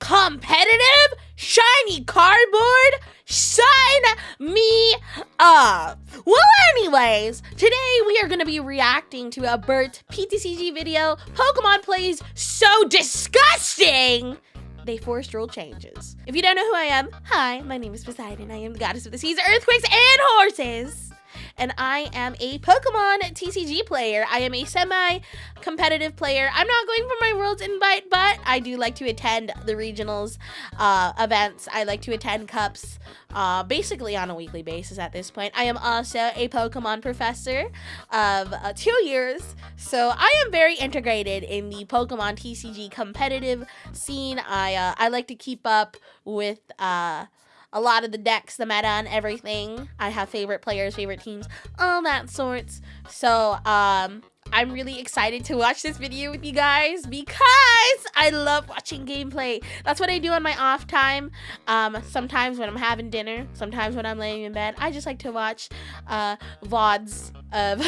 competitive shiny cardboard? Sign me up. Well, anyways, today we are going to be reacting to a Bert PTCG video. Pokemon plays so disgusting, they forced rule changes. If you don't know who I am, hi, my name is Poseidon. I am the goddess of the seas, earthquakes, and horses. And I am a Pokemon TCG player. I am a semi-competitive player. I'm not going for my Worlds invite, but I do like to attend the regionals events. I like to attend cups basically on a weekly basis at this point. I am also a Pokemon professor of 2 years, so I am very integrated in the Pokemon TCG competitive scene. I like to keep up with a lot of the decks, the meta, and everything. I have favorite players, favorite teams, all that sorts. So, I'm really excited to watch this video with you guys because I love watching gameplay. That's what I do on my off time. Sometimes when I'm having dinner, sometimes when I'm laying in bed, I just like to watch VODs of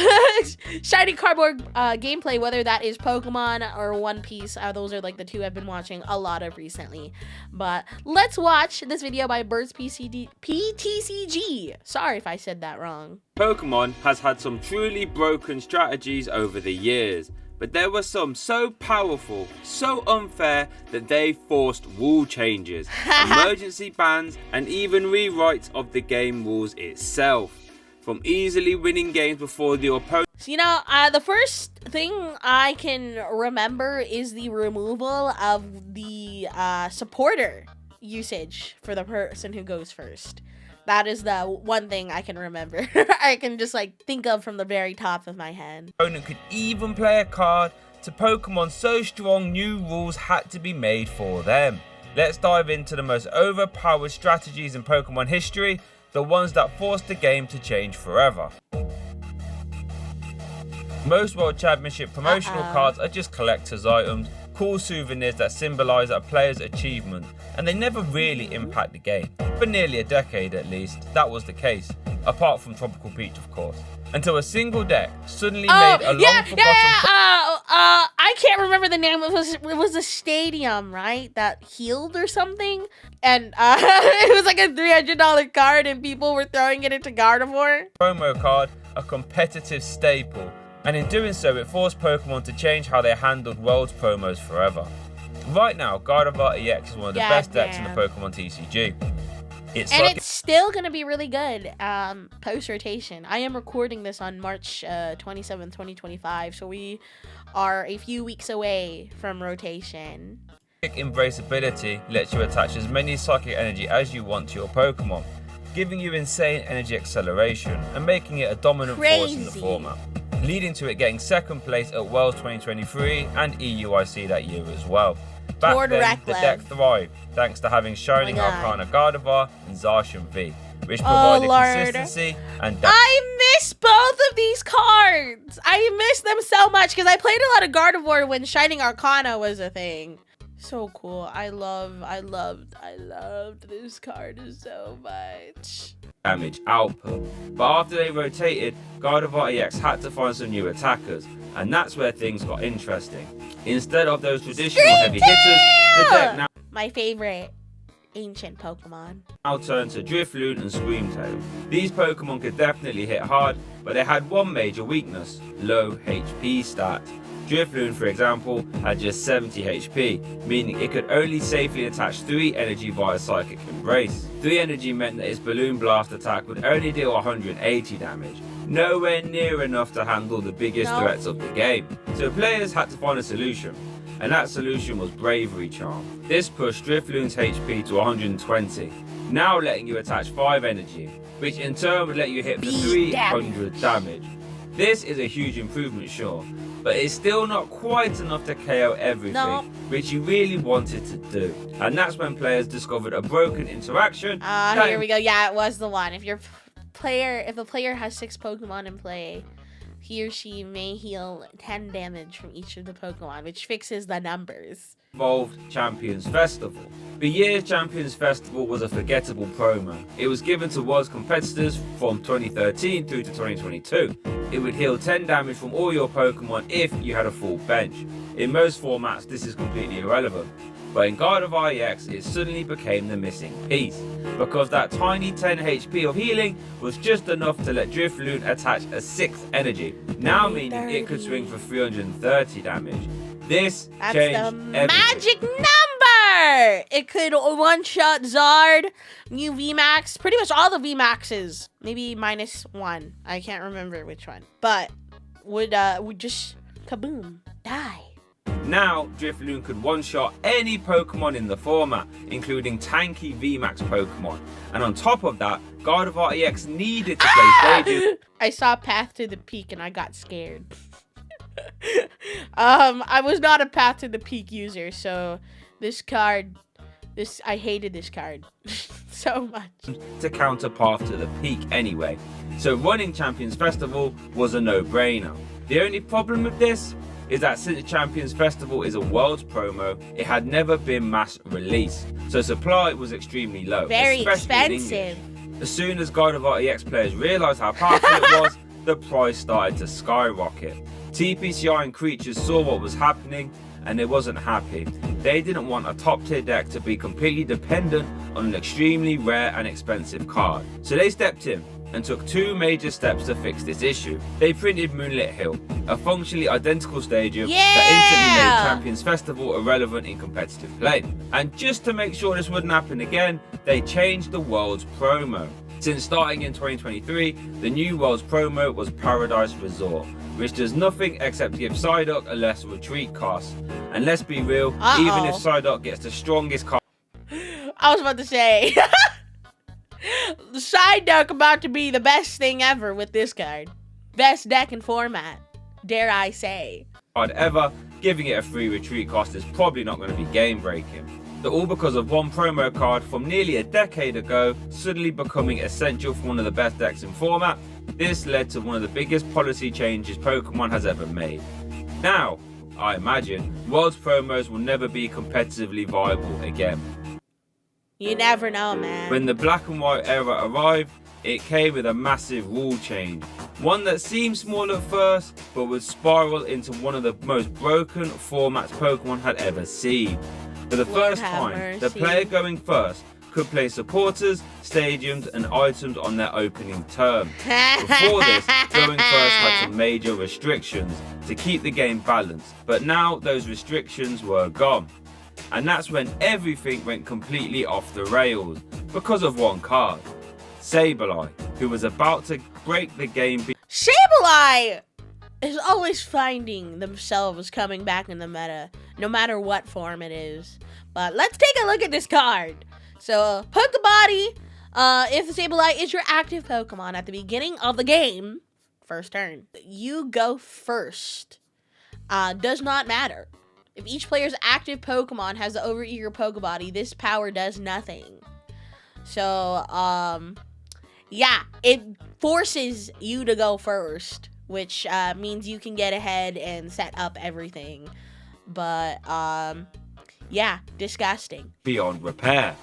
shiny cardboard gameplay, whether that is Pokemon or One Piece. Those are like the two I've been watching a lot of recently. But let's watch this video by Bert's PTCG. Sorry if I said that wrong. Pokemon has had some truly broken strategies over the years, but there were some so powerful, so unfair that they forced rule changes, emergency bans, and even rewrites of the game rules itself. From easily winning games before the opponent. So, you know, the first thing I can remember is the removal of the supporter usage for the person who goes first. That is the one thing I can remember. I can just like think of from the very top of my head. Opponent could even play a card to Pokemon so strong new rules had to be made for them. Let's dive into the most overpowered strategies in Pokemon history, the ones that forced the game to change forever. Most World Championship promotional cards are just collector's items, cool souvenirs that symbolize a player's achievement, and they never really impact the game. For nearly a decade at least, that was the case, apart from Tropical Peach of course, until a single deck suddenly made a long forgotten I can't remember the name. It was a stadium, right, that healed or something, and it was like a $300 card and people were throwing it into Gardevoir. Promo card, a competitive staple. And in doing so, it forced Pokemon to change how they handled Worlds promos forever. Right now, Gardevoir EX is one of the best decks in the Pokemon TCG. It's still going to be really good post-rotation. I am recording this on March 27th, 2025, so we are a few weeks away from rotation. Embrace ability lets you attach as many psychic energy as you want to your Pokemon, giving you insane energy acceleration and making it a dominant force in the format, leading to it getting second place at Worlds 2023 and EUIC that year as well. Back then, the deck thrived thanks to having Shining Arcana Gardevoir and Zacian V, which provided consistency and depth. I miss both of these cards. I miss them so much because I played a lot of Gardevoir when Shining Arcana was a thing. So cool. I loved this card so much. Damage output. But after they rotated, Gardevoir EX had to find some new attackers, and that's where things got interesting. Instead of those traditional heavy hitters, the deck now my favorite ancient Pokemon turned to Drifloon and Screamtail. These Pokemon could definitely hit hard, but they had one major weakness: low HP stat. Drifloon, for example, had just 70 HP, meaning it could only safely attach 3 energy via Psychic Embrace. 3 energy meant that its Balloon Blast attack would only deal 180 damage, nowhere near enough to handle the biggest threats of the game. So players had to find a solution, and that solution was Bravery Charm. This pushed Drifloon's HP to 120, now letting you attach 5 energy, which in turn would let you hit for 300 damage. This is a huge improvement, sure, but it's still not quite enough to KO everything, which you really wanted to do. And that's when players discovered a broken interaction. Here we go. Yeah, it was the one. If the player has 6 Pokemon in play, he or she may heal 10 damage from each of the Pokemon, which fixes the numbers. Involved Champions Festival. For years, Champions Festival was a forgettable promo. It was given to Worlds competitors from 2013 through to 2022. It would heal 10 damage from all your Pokemon if you had a full bench. In most formats, this is completely irrelevant. but in God of I EX it suddenly became the missing piece, because that tiny 10 HP of healing was just enough to let Drifloon attach a 6th energy, now meaning it could swing for 330 damage. This That's changed the everything. magic number! It could one-shot Zard, new VMAX, pretty much all the VMAXs. Maybe -1. I can't remember which one. But would just kaboom, die. Now, Drifloon could one-shot any Pokemon in the format, including tanky VMAX Pokemon. And on top of that, God of Art EX needed to play stages. I saw Path to the Peak and I got scared. I was not a Path to the Peak user, so this card, I hated this card so much. To counter Path to the Peak anyway. So running Champions Festival was a no-brainer. The only problem with this is that since Champions Festival is a Worlds promo, it had never been mass released, so supply was extremely low. Very especially expensive. in English. As soon as God of Art EX players realised how powerful it was, the price started to skyrocket. TPCI and creatures saw what was happening and they wasn't happy. They didn't want a top tier deck to be completely dependent on an extremely rare and expensive card. So they stepped in and took 2 major steps to fix this issue. They printed Moonlit Hill, a functionally identical stadium that instantly made Champions Festival irrelevant in competitive play. And just to make sure this wouldn't happen again, they changed the Worlds promo. Since starting in 2023, the new Worlds promo was Paradise Resort, which does nothing except give Psyduck a less retreat cost. And let's be real, even if Psyduck gets the strongest card, I was about to say, the Psyduck about to be the best thing ever with this card. Best deck in format, dare I say. ever, giving it a free retreat cost is probably not going to be game breaking. All because of one promo card from nearly a decade ago suddenly becoming essential for one of the best decks in format. This led to one of the biggest policy changes Pokemon has ever made. Now, I imagine, Worlds promos will never be competitively viable again. You never know, man. When the black and white era arrived, it came with a massive rule change. One that seemed small at first, but would spiral into one of the most broken formats Pokemon had ever seen. For the first time, the player going first could play supporters, stadiums and items on their opening turn. Before this, going first had some major restrictions to keep the game balanced, but now those restrictions were gone. And that's when everything went completely off the rails, because of one card. Sableye, who was about to break the game. Sableye is always finding themselves coming back in the meta, no matter what form it is. But let's take a look at this card. So, Pokebody, if the Sableye is your active Pokemon at the beginning of the game, first turn, you go first. Does not matter. If each player's active Pokemon has the Overeager Pokebody, this power does nothing. So, yeah, it forces you to go first, which means you can get ahead and set up everything. But, yeah, disgusting. Beyond repair.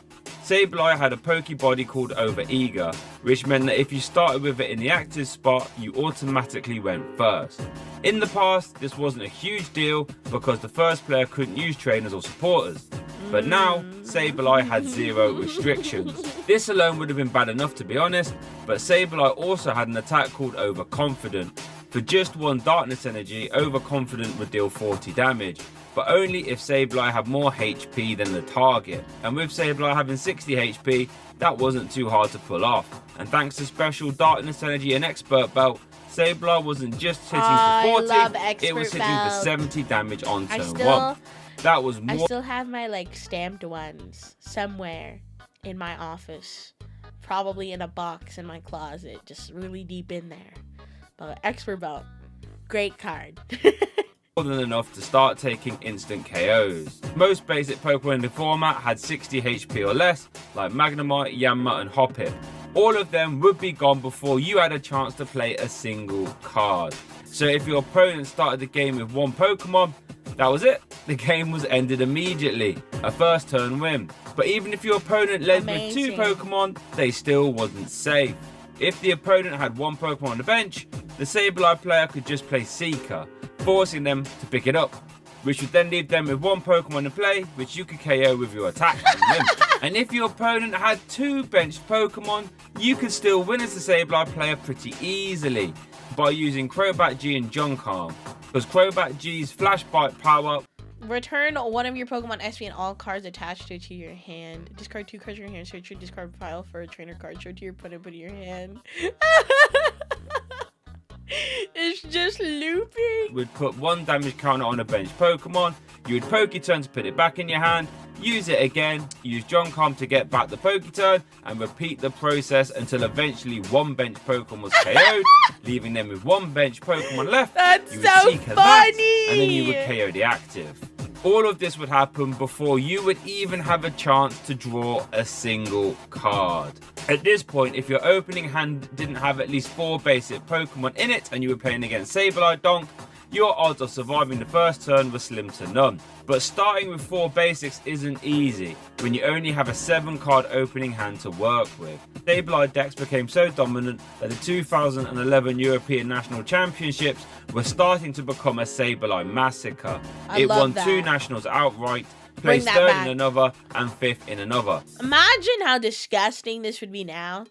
Sableye had a Pokebody called Overeager, which meant that if you started with it in the active spot, you automatically went first. In the past, this wasn't a huge deal because the first player couldn't use trainers or supporters. But now, Sableye had 0 restrictions. This alone would have been bad enough to be honest, but Sableye also had an attack called Overconfident. For just 1 Darkness Energy, Overconfident would deal 40 damage, but only if Sableye had more HP than the target. And with Sableye having 60 HP, that wasn't too hard to pull off. And thanks to special Darkness Energy and Expert Belt, Sableye wasn't just hitting for 40, it was hitting for 70 damage on turn 1. That was more. I still have my stamped ones somewhere in my office. Probably in a box in my closet, just really deep in there. But Expert Belt, great card. More than enough to start taking instant KOs. Most basic Pokemon in the format had 60 HP or less, like Magnemite, Yanma and Hoppip. All of them would be gone before you had a chance to play a single card. So if your opponent started the game with 1 Pokemon, that was it. The game was ended immediately. A first turn win. But even if your opponent led with 2 Pokemon, they still wasn't safe. If the opponent had 1 Pokemon on the bench, the Sableye player could just play Seeker, forcing them to pick it up. which would then leave them with one Pokemon in play, which you could KO with your attack and win. And if your opponent had 2 benched Pokemon, you could still win as a Sableye player pretty easily by using Crobat G and Junkarm, because Crobat G's Flash Bite power. Return one of your Pokemon SP and all cards attached to your hand. Discard 2 cards from your hand. Search your discard pile for a trainer card. Show to your opponent, put it in your hand. It's just looping. Would put 1 damage counter on a benched Pokemon. You would Poketurn to put it back in your hand. Use it again. Use Junkarm to get back the Poketurn. And repeat the process until eventually 1 benched Pokemon was KO'd. Leaving them with 1 benched Pokemon left. That's you would so seek funny. That, and then you would KO the active. All of this would happen before you would even have a chance to draw a single card. At this point, if your opening hand didn't have at least 4 basic Pokemon in it and you were playing against Sableye Donk, your odds of surviving the first turn were slim to none. But starting with 4 basics isn't easy when you only have a 7-card opening hand to work with. Sableye decks became so dominant that the 2011 European National Championships were starting to become a Sableye massacre. It won that. 2 nationals outright, placed 3rd in another and 5th in another. Imagine how disgusting this would be now.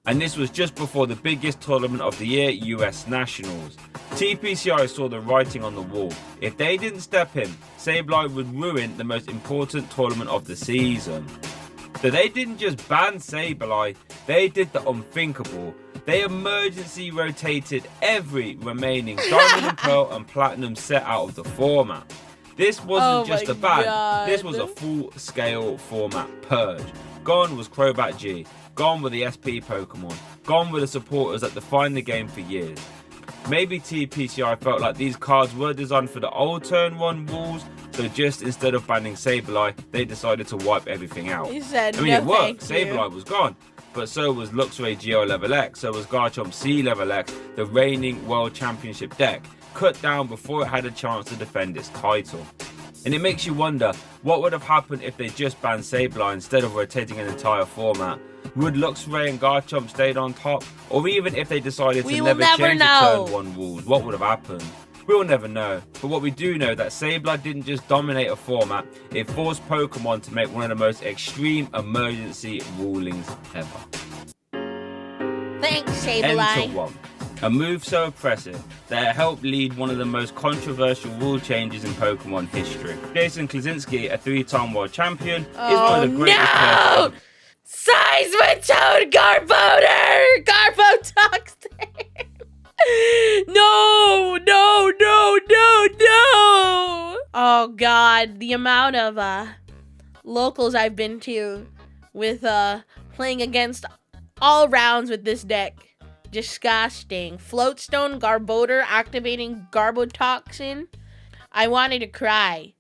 And this was just before the biggest tournament of the year, US Nationals. TPCI saw the writing on the wall. If they didn't step in, Sableye would ruin the most important tournament of the season. So they didn't just ban Sableye, they did the unthinkable. They emergency rotated every remaining Diamond and Pearl and Platinum set out of the format. This wasn't just a ban, this was a full-scale format purge. Gone was Crobat G, gone were the SP Pokemon, gone were the supporters that defined the game for years. Maybe TPCI felt like these cards were designed for the old turn 1 rules, so just instead of banning Sableye, they decided to wipe everything out. He said, it worked, Sableye was gone. But so was Luxray Geo Level X, so was Garchomp C Level X, the reigning World Championship deck, cut down before it had a chance to defend its title. And it makes you wonder, what would have happened if they just banned Sableye instead of rotating an entire format? Would Luxray and Garchomp stayed on top? Or even if they decided to never change the turn 1 rules, what would have happened? We'll never know. But what we do know that Sableye didn't just dominate a format, it forced Pokemon to make one of the most extreme emergency rulings ever. Thanks, Sableye. Enter 1. A move so oppressive that it helped lead one of the most controversial rule changes in Pokemon history. Jason Klaczynski, a 3-time world champion, is one of the greatest players. Seismitoad Garbodor! Garbotoxin! No! Oh god, the amount of locals I've been to with playing against all rounds with this deck. Disgusting. Floatstone Garbodor activating Garbotoxin. I wanted to cry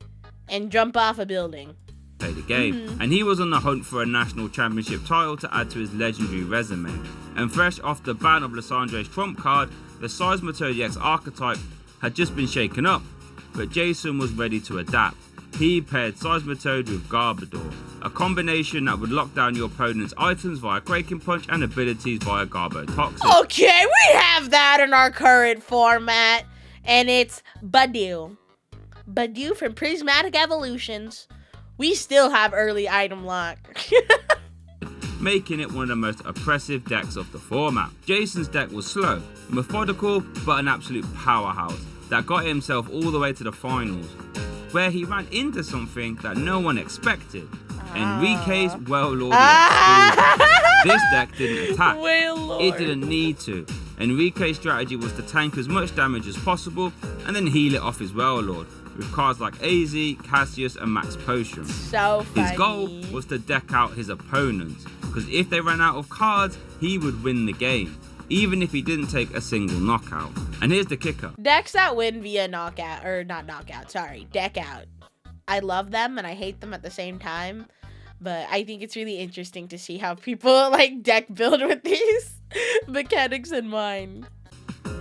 and jump off a building. Play the game, and he was on the hunt for a national championship title to add to his legendary resume. And fresh off the ban of Lysandre's trump card, the Seismitoad EX archetype had just been shaken up, but Jason was ready to adapt. He paired Seismitoad with Garbodor, a combination that would lock down your opponent's items via Quaking Punch and abilities via Garbotoxin. Okay, we have that in our current format, and it's Badu. Badu from Prismatic Evolutions. We still have early item lock. Making it one of the most oppressive decks of the format. Jason's deck was slow, methodical, but an absolute powerhouse that got himself all the way to the finals, where he ran into something that no one expected. Enrique's Wailord EX. This deck didn't attack. It didn't need to. Enrique's strategy was to tank as much damage as possible and then heal it off his Wailord with cards like AZ, Cassius and Max Potion. So funny. His goal was to deck out his opponents, because if they ran out of cards, he would win the game, even if he didn't take a single knockout. And here's the kicker. Decks that win via knockout, or not knockout, sorry, deck out. I love them and I hate them at the same time, but I think it's really interesting to see how people like deck build with these mechanics in mind.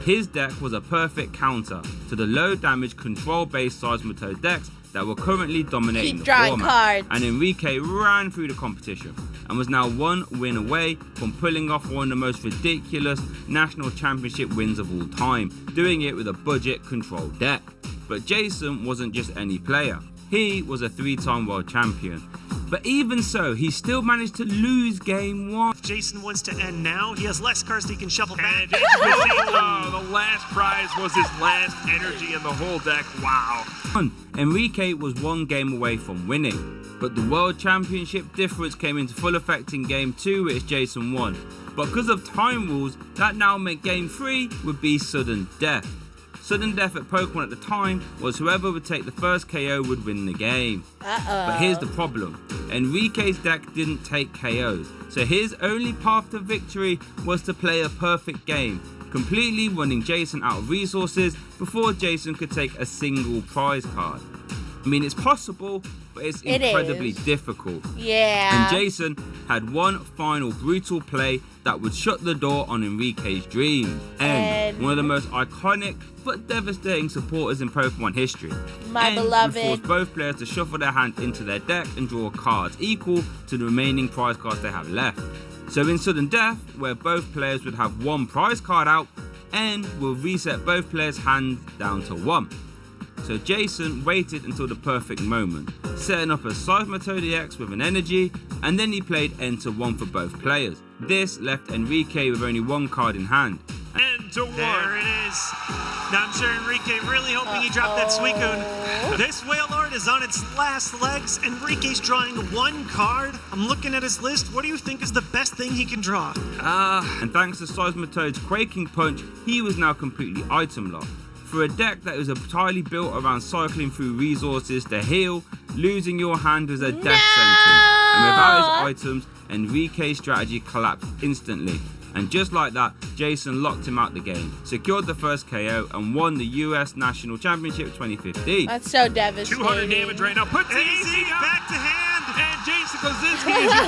His deck was a perfect counter to the low damage control based Seismitoad decks that were currently dominating the format. Cards. And Enrique ran through the competition and was now 1 win away from pulling off one of the most ridiculous national championship wins of all time, doing it with a budget control deck. But Jason wasn't just any player. He was a 3-time world champion. But even so, he still managed to lose game 1. If Jason wants to end now, he has less cards that he can shuffle back. The last prize was his last energy in the whole deck. Wow. Enrique was 1 game away from winning. But the World Championship difference came into full effect in Game 2, which Jason won. But because of time rules, that now meant Game 3 would be sudden death. Sudden death at Pokemon at the time was whoever would take the first KO would win the game. But here's the problem. Enrique's deck didn't take KOs, so his only path to victory was to play a perfect game, completely running Jason out of resources before Jason could take a single prize card. I mean, it's possible, but it's incredibly difficult. Yeah. And Jason had one final brutal play that would shut the door on Enrique's dream. And one of the most iconic but devastating supporters in Pokemon history. My beloved. Would force both players to shuffle their hand into their deck and draw cards equal to the remaining prize cards they have left. So in sudden death, where both players would have 1 prize card out, N will reset both players' hands down to 1. So Jason waited until the perfect moment, setting up a Seimistoad EX with an energy, and then he played N to 1 for both players. This left Enrique with only 1 card in hand. N to 1. There it is. Now I'm sure Enrique really hoping he dropped that Suicune. This Wailord is on its last legs. Enrique's drawing 1 card. I'm looking at his list. What do you think is the best thing he can draw? And thanks to Seismitoad's Quaking Punch, he was now completely item locked. For a deck that was entirely built around cycling through resources to heal, losing your hand was a death sentence. And without his items, Enrique's strategy collapsed instantly. And just like that, Jason locked him out the game, secured the first KO, and won the US National Championship 2015. That's so devastating. 200 damage right now. Puts the Easy back to hand. And Jason Kozinski is your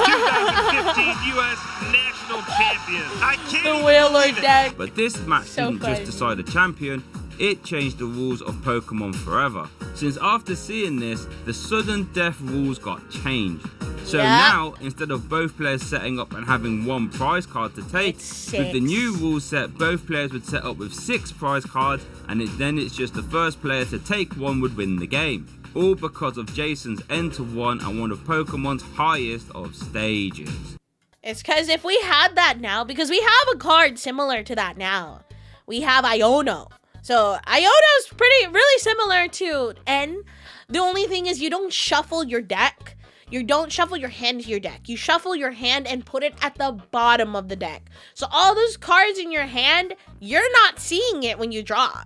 2015 US National Champion. I can't The even Wailord believe it. deck. But this match So didn't funny. just decide a champion, it changed the rules of Pokemon forever. Since after seeing this, the sudden death rules got changed. So now, instead of both players setting up and having 1 prize card to take, It's with the 6. new rule set, both players would set up with 6 prize cards, and then it's just the first player to take 1 would win the game. All because of Jason's N to 1 and one of Pokemon's highest of stages. It's because if we had that now, because we have a card similar to that now. We have Iono. So Iono's really similar to N. The only thing is you don't shuffle your deck. You don't shuffle your hand to your deck. You shuffle your hand and put it at the bottom of the deck. So all those cards in your hand, you're not seeing it when you draw.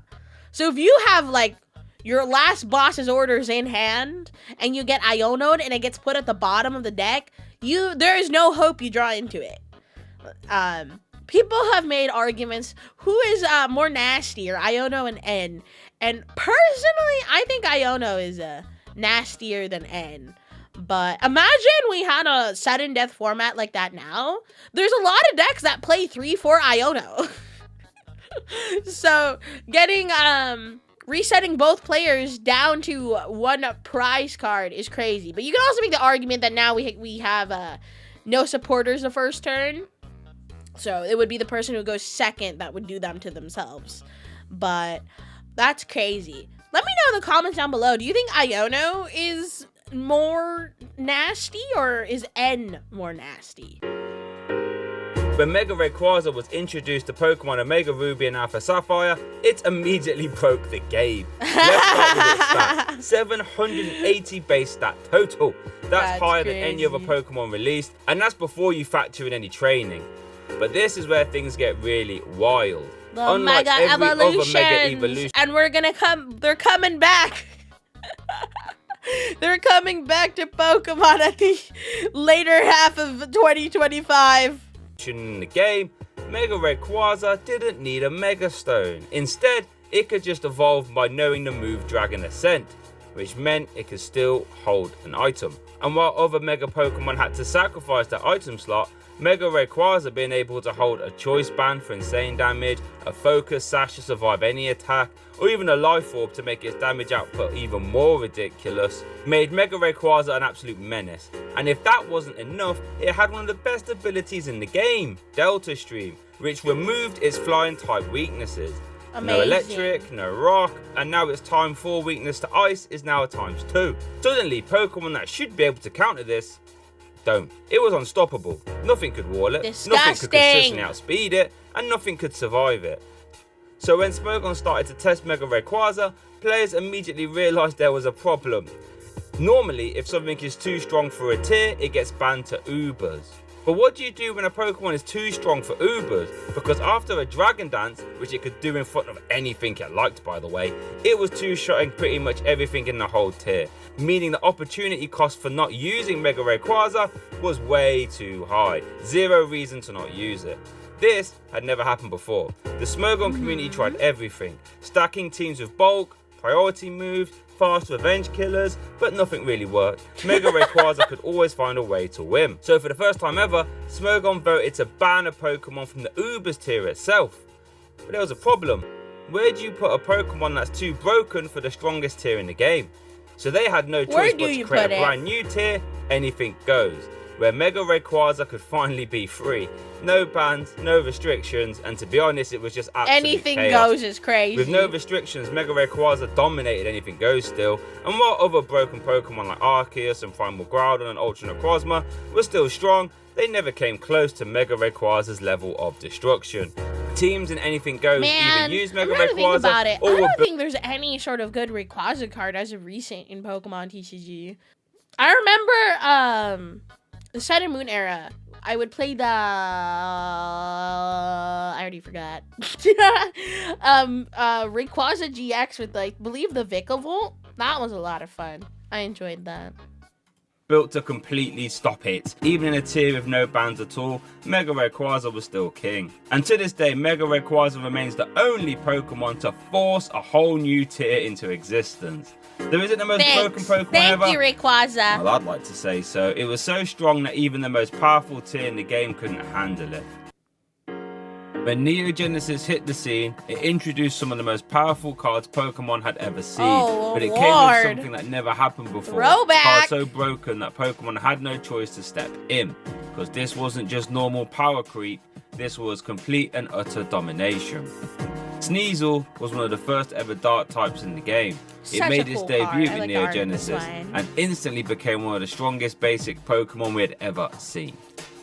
So if you have like your last boss's orders in hand and you get Iono'd and it gets put at the bottom of the deck, there is no hope you draw into it. People have made arguments who is more nastier, Iono and N. And personally, I think Iono is nastier than N. But imagine we had a sudden death format like that now. There's a lot of decks that play 3-4 Iono. So getting resetting both players down to 1 prize card is crazy. But you can also make the argument that now we have no supporters the first turn. So it would be the person who goes second that would do them to themselves. But that's crazy. Let me know in the comments down below. Do you think Iono is more nasty or is N more nasty? When Mega Rayquaza was introduced to Pokemon Omega Ruby and Alpha Sapphire, it immediately broke the game. Let's start with its stats. 780 base stat total. That's higher than any other Pokemon released, and that's before you factor in any training. But this is where things get really wild. The Unlike Mega every other Evolutions. Mega Evolution. And they're coming back. They're coming back to Pokemon at the later half of 2025. In the game, Mega Rayquaza didn't need a Mega Stone. Instead, it could just evolve by knowing the move Dragon Ascent, which meant it could still hold an item. And while other Mega Pokemon had to sacrifice their item slot, Mega Rayquaza being able to hold a Choice Band for insane damage, a Focus Sash to survive any attack, or even a Life Orb to make its damage output even more ridiculous, made Mega Rayquaza an absolute menace. And if that wasn't enough, it had one of the best abilities in the game, Delta Stream, which removed its flying type weaknesses. Amazing. No electric, no rock, and now its time 4 weakness to ice is now a ×2. Suddenly, Pokemon that should be able to counter this don't. It was unstoppable. Nothing could wall it, Disgusting. nothing could consistently outspeed it, and nothing could survive it. So when Smogon started to test Mega Rayquaza, players immediately realised there was a problem. Normally, if something is too strong for a tier, it gets banned to Ubers. But what do you do when a Pokemon is too strong for Ubers? Because after a Dragon Dance, which it could do in front of anything it liked by the way, it was two-shotting pretty much everything in the whole tier. Meaning the opportunity cost for not using Mega Rayquaza was way too high. Zero reason to not use it. This had never happened before. The Smogon community tried everything. Stacking teams with bulk, priority moves, fast revenge killers, but nothing really worked. Mega Rayquaza could always find a way to win. So for the first time ever, Smogon voted to ban a Pokemon from the Ubers tier itself. But there was a problem. Where do you put a Pokemon that's too broken for the strongest tier in the game? So they had no choice but to create a brand new tier, anything goes, where Mega Rayquaza could finally be free. No bans, no restrictions, and to be honest, it was just absolute Anything chaos. goes is crazy. With no restrictions, Mega Rayquaza dominated anything goes still, and while other broken Pokemon like Arceus and Primal Groudon and Ultra Necrozma were still strong, they never came close to Mega Rayquaza's level of destruction. Teams in anything goes either use Mega Rayquaza about it. or I don't think there's any sort of good Rayquaza card as of recent in Pokemon TCG. I remember the Sun and Moon era. I would play the I already forgot. Rayquaza GX with I believe the Vikavolt. That was a lot of fun. I enjoyed that. built to completely stop it. Even in a tier with no bans at all, Mega Rayquaza was still king. And to this day, Mega Rayquaza remains the only Pokemon to force a whole new tier into existence. There isn't the most broken Pokemon ever. Thank you, Rayquaza. Well, I'd like to say so. It was so strong that even the most powerful tier in the game couldn't handle it. When Neo Genesis hit the scene, it introduced some of the most powerful cards Pokemon had ever seen. But it came with something that never happened before. Throwback. Cards so broken that Pokemon had no choice to step in. Because this wasn't just normal power creep, this was complete and utter domination. Sneasel was one of the first ever dark types in the game. It made its debut in Neo Genesis and instantly became one of the strongest basic Pokemon we had ever seen.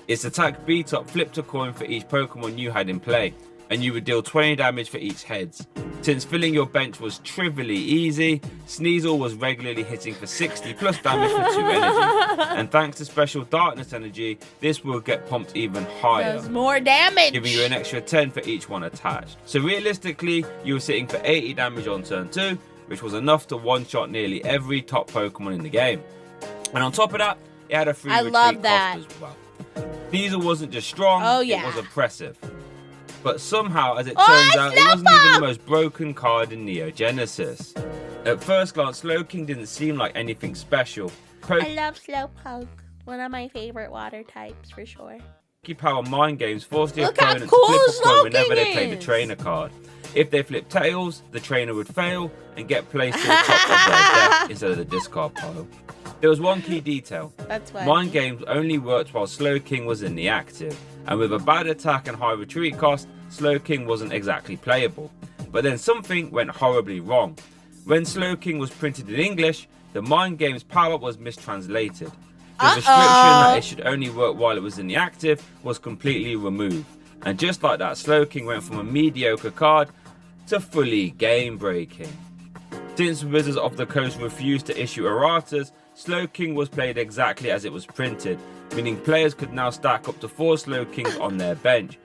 Its attack beat up flipped a coin for each Pokemon you had in play, and you would deal 20 damage for each heads. Since filling your bench was trivially easy, Sneasel was regularly hitting for 60 plus damage for 2 energy. And thanks to special darkness energy, this will get pumped even higher. Does more damage. Giving you an extra 10 for each one attached. So realistically, you were sitting for 80 damage on turn 2, which was enough to one-shot nearly every top Pokemon in the game. And on top of that, it had a free retreat cost as well. Sneasel wasn't just strong, it was oppressive. But somehow, as it turns out, it wasn't even the most broken card in Neo Genesis. At first glance, Slowking didn't seem like anything special. I love Slowpoke. One of my favorite water types, for sure. Power mind games forced the opponent to flip a coin whenever they played the trainer card. If they flipped tails, the trainer would fail and get placed to the top of their deck instead of the discard pile. There was one key detail. That's why. Mind games only worked while Slowking was in the active, and with a bad attack and high retreat cost, Slowking wasn't exactly playable. But then something went horribly wrong. When Slowking was printed in English, the Mind Games power was mistranslated. The restriction that it should only work while it was in the active was completely removed. And just like that, Slowking went from a mediocre card to fully game-breaking. Since Wizards of the Coast refused to issue erratas, Slowking was played exactly as it was printed, meaning players could now stack up to 4 Slowkings on their bench.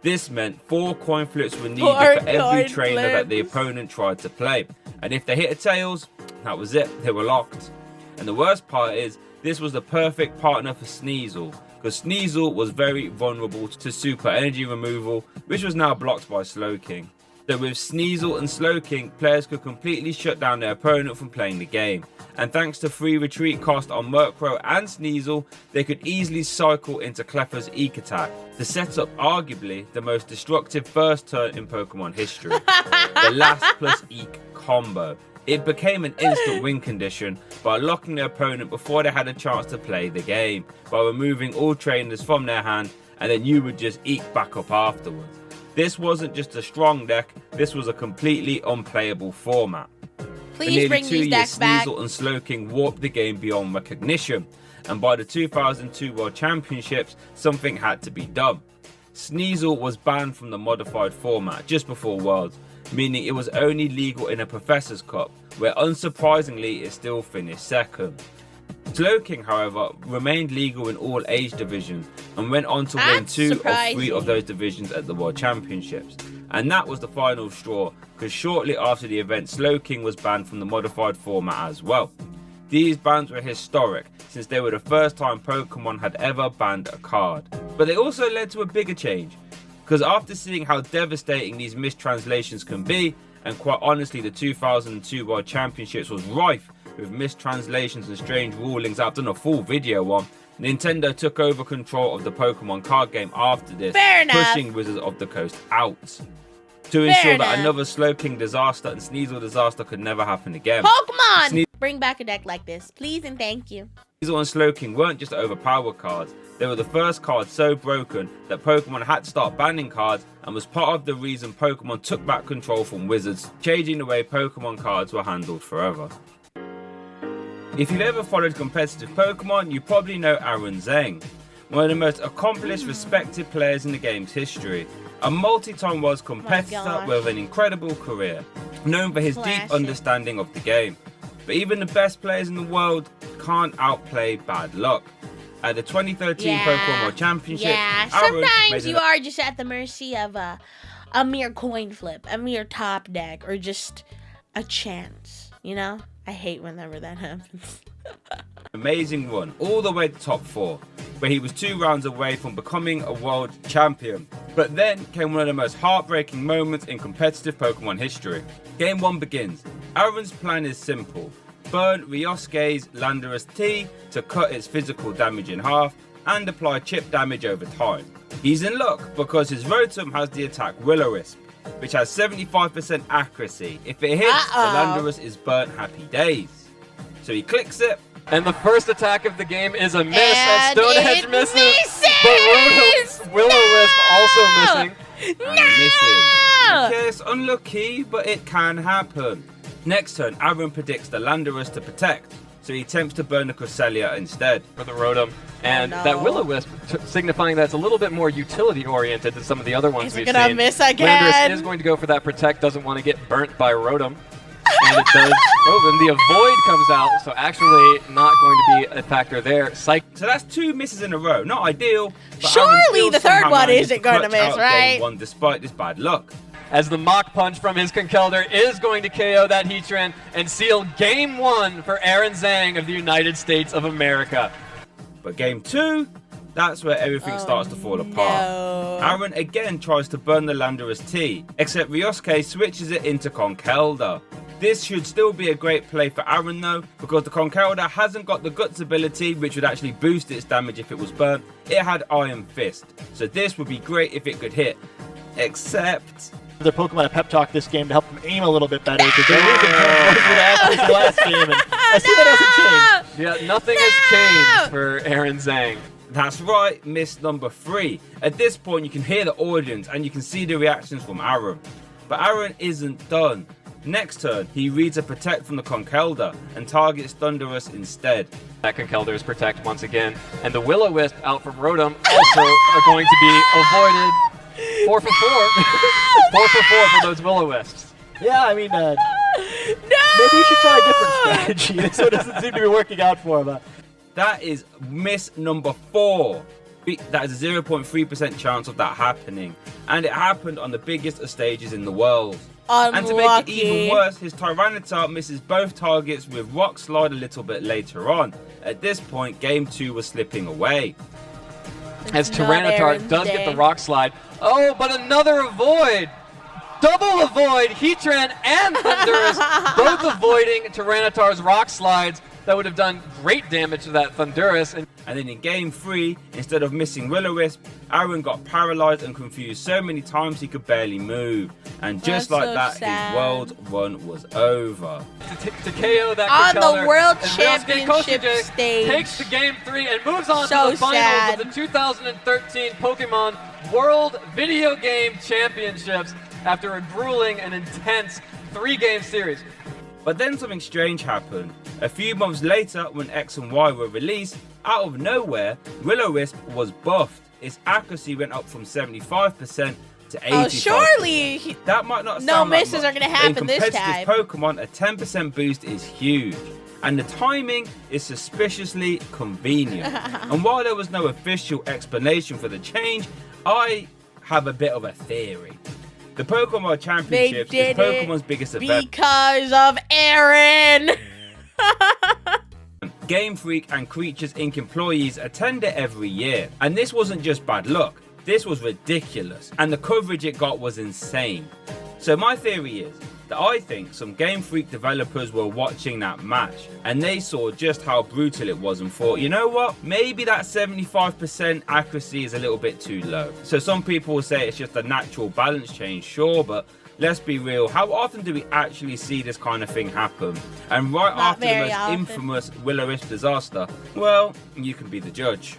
This meant 4 coin flips were needed for every trainer that the opponent tried to play. And if they hit a tails, that was it, they were locked. And the worst part is, this was the perfect partner for Sneasel, because Sneasel was very vulnerable to super energy removal, which was now blocked by Slowking. So with Sneasel and Slowking, players could completely shut down their opponent from playing the game. And thanks to free retreat cost on Murkrow and Sneasel, they could easily cycle into Clefairy's Eek attack to set up arguably the most destructive first turn in Pokemon history. The last plus Eek combo. It became an instant win condition by locking their opponent before they had a chance to play the game, by removing all trainers from their hand, and then you would just Eek back up afterwards. This wasn't just a strong deck, this was a completely unplayable format. Please bring these decks back. Sneasel and Slowking warped the game beyond recognition, and by the 2002 World Championships, something had to be done. Sneasel was banned from the modified format just before Worlds, meaning it was only legal in a Professor's Cup, where unsurprisingly it still finished second. Slowking, however, remained legal in all age divisions and went on to win 2 of 3 of those divisions at the World Championships. And that was the final straw, because shortly after the event, Slowking was banned from the modified format as well. These bans were historic, since they were the first time Pokemon had ever banned a card. But they also led to a bigger change, because after seeing how devastating these mistranslations can be, and quite honestly the 2002 World Championships was rife with mistranslations and strange rulings I've done a full video on, Nintendo took over control of the Pokemon card game after this, pushing Wizards of the Coast out, to ensure that another Slowking disaster and Sneasel disaster could never happen again. Pokemon! Bring back a deck like this, please and thank you. Sneasel and Slowking weren't just overpowered cards, they were the first cards so broken that Pokemon had to start banning cards, and was part of the reason Pokemon took back control from Wizards, changing the way Pokemon cards were handled forever. If you've ever followed competitive Pokemon, you probably know Aaron Zheng, one of the most accomplished, respected players in the game's history. A multi-time Worlds competitor with an incredible career, known for his deep understanding of the game. But even the best players in the world can't outplay bad luck. At the 2013 Pokemon World Championship, sometimes you are just at the mercy of a mere coin flip, a mere top deck, or just a chance, you know? I hate whenever that happens. Amazing run, all the way to top 4, where he was 2 rounds away from becoming a world champion. But then came one of the most heartbreaking moments in competitive Pokemon history. Game 1 begins. Aaron's plan is simple. Burn Ryosuke's Landorus T to cut its physical damage in half and apply chip damage over time. He's in luck because his Rotom has the attack Will-O-Wisp, which has 75% accuracy. If it hits, the Landorus is burnt happy days. So he clicks it. And the first attack of the game is a miss, and Stonehenge misses. But Rotom's Will-O-Wisp also missing. And it misses. Okay, it's unlucky, but it can happen. Next turn, Aaron predicts the Landorus to protect, so he attempts to burn the Cresselia instead. For the Rotom. And that Will-O-Wisp, signifying that it's a little bit more utility-oriented than some of the other ones we've seen. It's gonna miss again. Landorus is going to go for that protect, doesn't want to get burnt by Rotom. And it does. Oh, and the Avoid comes out, so actually not going to be a factor there. So that's 2 misses in a row. Not ideal, but surely the third one isn't going to miss, right? Game 1 despite this bad luck. As the Mach Punch from his Conkeldurr is going to KO that Heatran and seal Game 1 for Aaron Zheng of the United States of America. But Game 2, that's where everything starts to fall apart. No. Aaron again tries to burn the Landorus T, except Ryosuke switches it into Conkeldurr. This should still be a great play for Aaron though, because the Conkeldurr hasn't got the Guts ability, which would actually boost its damage if it was burnt. It had Iron Fist, so this would be great if it could hit. Except their Pokemon a pep talk this game to help them aim a little bit better, because they were the last game, and I see that hasn't changed. Yeah, nothing has changed for Aaron Zheng. That's right, miss number 3. At this point, you can hear the audience and you can see the reactions from Aaron. But Aaron isn't done. Next turn, he reads a Protect from the Conkeldurr and targets Thundurus instead. That Conkeldurr is Protect once again, and the Will-O-Wisp out from Rotom also are going to be avoided. 4 for 4. 4 for 4 for those Will-O-Wisps. Yeah, I mean, maybe you should try a different strategy. This one doesn't seem to be working out for him. That is miss number 4. That is a 0.3% chance of that happening. And it happened on the biggest of stages in the world. Unlucky. And to make it even worse, his Tyranitar misses both targets with Rock Slide a little bit later on. At this point, Game 2 was slipping away. As Tyranitar does get the Rock Slide. Oh, but another Avoid! Double Avoid! Heatran and Thundurus both avoiding Tyranitar's Rock Slides. that would have done great damage to that Thundurus. And then in game 3, instead of missing Will-O-Wisp, Aaron got paralyzed and confused so many times he could barely move. And just That's like so that, sad. his world run was over. To KO that On the Capella, World and Ryosuke Championship Kosuje stage. takes to game 3 and moves on So to the finals sad. of the 2013 Pokemon World Video Game Championships after a grueling and intense 3-game series. But then something strange happened. A few months later, when X and Y were released, out of nowhere, Will-O-Wisp was buffed. Its accuracy went up from 75% to 85%. Oh, surely That might not no sound like misses much, are gonna but happen this in time. competitive Pokemon, a 10% boost is huge. And the timing is suspiciously convenient. And while there was no official explanation for the change, I have a bit of a theory. The Pokemon Championships is did Pokemon's biggest event. because of Aaron. Game Freak and Creatures Inc. employees attend it every year. And this wasn't just bad luck. This was ridiculous. And the coverage it got was insane. So my theory is that I think some Game Freak developers were watching that match and they saw just how brutal it was and thought, you know what, maybe that 75% accuracy is a little bit too low. So some people will say it's just a natural balance change, sure, but let's be real, how often do we actually see this kind of thing happen? And right Not after the very most often. infamous Will-O-Wisp disaster, well, you can be the judge.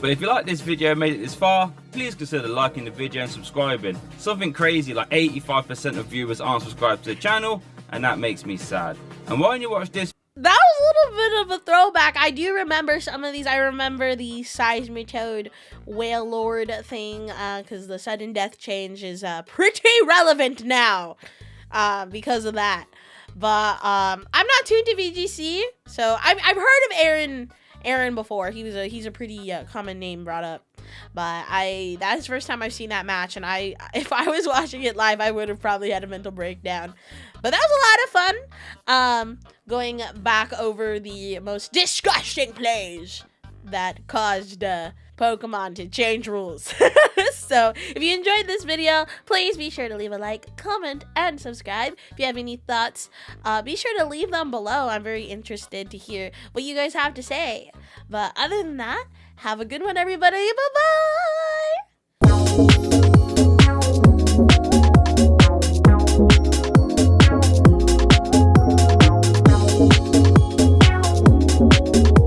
But if you like this video and made it this far, please consider liking the video and subscribing. Something crazy like 85% of viewers aren't subscribed to the channel, and that makes me sad. And why don't you watch this? That was a little bit of a throwback. I do remember some of these. I remember the Seimistoad Whale Lord thing, because the sudden death change is pretty relevant now, because of that. But I'm not tuned to VGC, so I've heard of Aaron before. He's a pretty common name brought up, but that's the first time I've seen that match, and if I was watching it live, I would have probably had a mental breakdown. But that was a lot of fun. Going back over the most disgusting plays that caused Pokemon to change rules. So if you enjoyed this video, please be sure to leave a like, comment, and subscribe. If you have any thoughts, be sure to leave them below. I'm very interested to hear what you guys have to say. But other than that, have a good one, everybody. Bye-bye!